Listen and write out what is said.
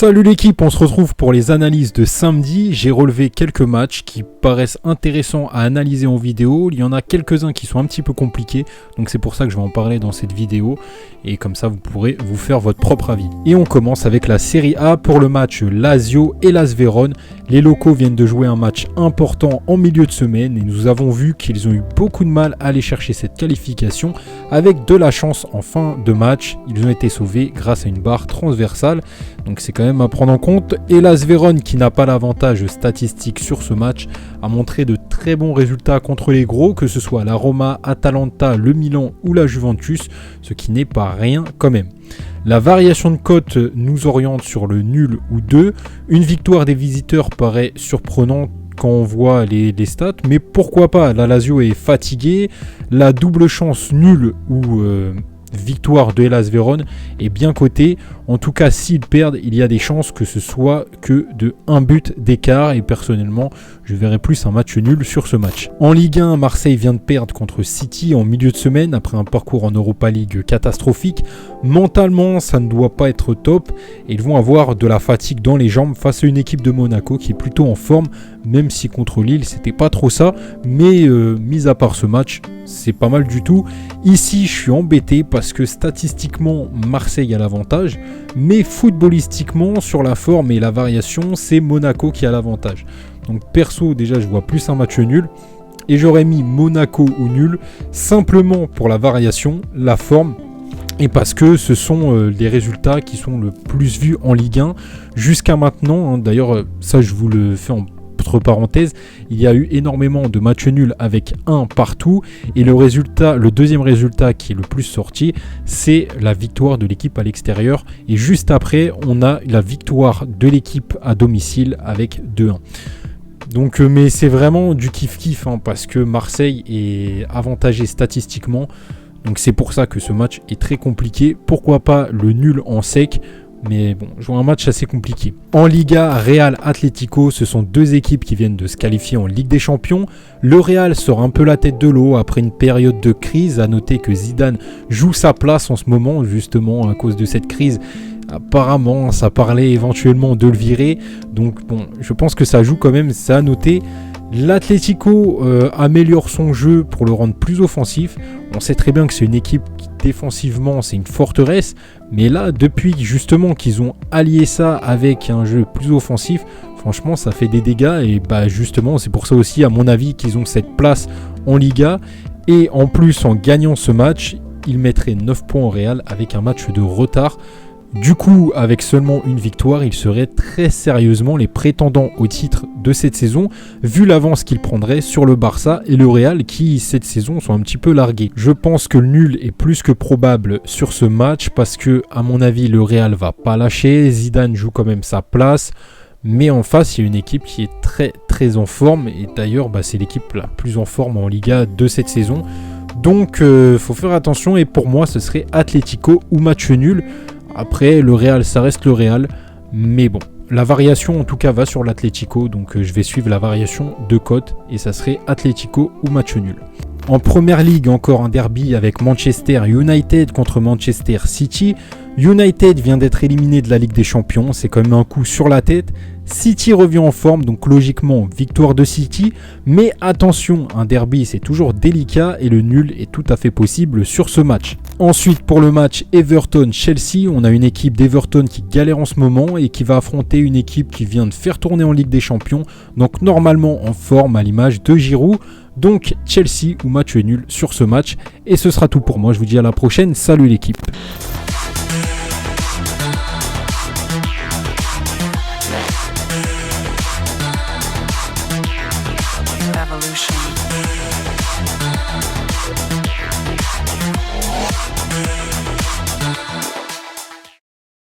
Salut l'équipe, on se retrouve pour les analyses de samedi. J'ai relevé quelques matchs qui paraissent intéressants à analyser en vidéo. Il y en a quelques-uns qui sont un petit peu compliqués, donc c'est pour ça que je vais en parler dans cette vidéo. Et comme ça, vous pourrez vous faire votre propre avis. Et on commence avec la Serie A pour le match Lazio et Las Vérone. Les locaux viennent de jouer un match important en milieu de semaine et nous avons vu qu'ils ont eu beaucoup de mal à aller chercher cette qualification. Avec de la chance en fin de match, ils ont été sauvés grâce à une barre transversale. Donc c'est quand même à prendre en compte. Et Las Vérone, qui n'a pas l'avantage statistique sur ce match, a montré de très bons résultats contre les gros, que ce soit la Roma, Atalanta, le Milan ou la Juventus, ce qui n'est pas rien quand même. La variation de cote nous oriente sur le nul ou 2. Une victoire des visiteurs paraît surprenante quand on voit les stats, mais pourquoi pas, la Lazio est fatiguée, la double chance nulle ou victoire de Las Vérone est bien cotée. En tout cas, s'ils perdent, il y a des chances que ce soit que de 1 but d'écart et personnellement, je verrais plus un match nul sur ce match. En Ligue 1, Marseille vient de perdre contre City en milieu de semaine après un parcours en Europa League catastrophique. Mentalement, ça ne doit pas être top et ils vont avoir de la fatigue dans les jambes face à une équipe de Monaco qui est plutôt en forme, même si contre Lille, c'était pas trop ça, mais mis à part ce match, c'est pas mal du tout. Ici, je suis embêté parce que statistiquement, Marseille a l'avantage, mais footballistiquement, sur la forme et la variation, c'est Monaco qui a l'avantage. Donc perso, déjà, je vois plus un match nul. Et j'aurais mis Monaco ou nul, simplement pour la variation, la forme, et parce que ce sont les résultats qui sont le plus vus en Ligue 1 jusqu'à maintenant. D'ailleurs, ça, je vous le fais entre parenthèses, il y a eu énormément de matchs nuls avec un partout et le deuxième résultat qui est le plus sorti, c'est la victoire de l'équipe à l'extérieur et juste après on a la victoire de l'équipe à domicile avec 2-1. Donc, mais c'est vraiment du kiff-kiff parce que Marseille est avantagé statistiquement, donc c'est pour ça que ce match est très compliqué. Pourquoi pas le nul en sec? Mais bon, je vois un match assez compliqué. En Liga, Real Atlético, ce sont deux équipes qui viennent de se qualifier en Ligue des Champions. Le Real sort un peu la tête de l'eau après une période de crise. À noter que Zidane joue sa place en ce moment, justement à cause de cette crise. Apparemment, ça parlait éventuellement de le virer. Donc bon, je pense que ça joue quand même, c'est à noter. L'Atlético améliore son jeu pour le rendre plus offensif. On sait très bien que c'est une équipe qui défensivement c'est une forteresse, mais là depuis justement qu'ils ont allié ça avec un jeu plus offensif, franchement ça fait des dégâts et justement c'est pour ça aussi à mon avis qu'ils ont cette place en Liga et en plus en gagnant ce match, ils mettraient 9 points au Real avec un match de retard. Du coup, avec seulement une victoire, ils seraient très sérieusement les prétendants au titre de cette saison, vu l'avance qu'ils prendraient sur le Barça et le Real qui, cette saison, sont un petit peu largués. Je pense que le nul est plus que probable sur ce match parce que, à mon avis, le Real va pas lâcher. Zidane joue quand même sa place. Mais en face, il y a une équipe qui est très très en forme. Et d'ailleurs, c'est l'équipe la plus en forme en Liga de cette saison. Donc, faut faire attention. Et pour moi, ce serait Atlético ou match nul. Après, le Real, ça reste le Real. Mais bon, la variation en tout cas va sur l'Atlético. Donc je vais suivre la variation de cote. Et ça serait Atlético ou match nul. En première ligue, encore un derby avec Manchester United contre Manchester City. United vient d'être éliminé de la Ligue des Champions. C'est quand même un coup sur la tête. City revient en forme, donc logiquement victoire de City. Mais attention, un derby c'est toujours délicat et le nul est tout à fait possible sur ce match. Ensuite pour le match Everton-Chelsea, on a une équipe d'Everton qui galère en ce moment et qui va affronter une équipe qui vient de faire tourner en Ligue des Champions. Donc normalement en forme à l'image de Giroud. Donc Chelsea ou match nul sur ce match. Et ce sera tout pour moi, je vous dis à la prochaine, salut l'équipe. Evolution.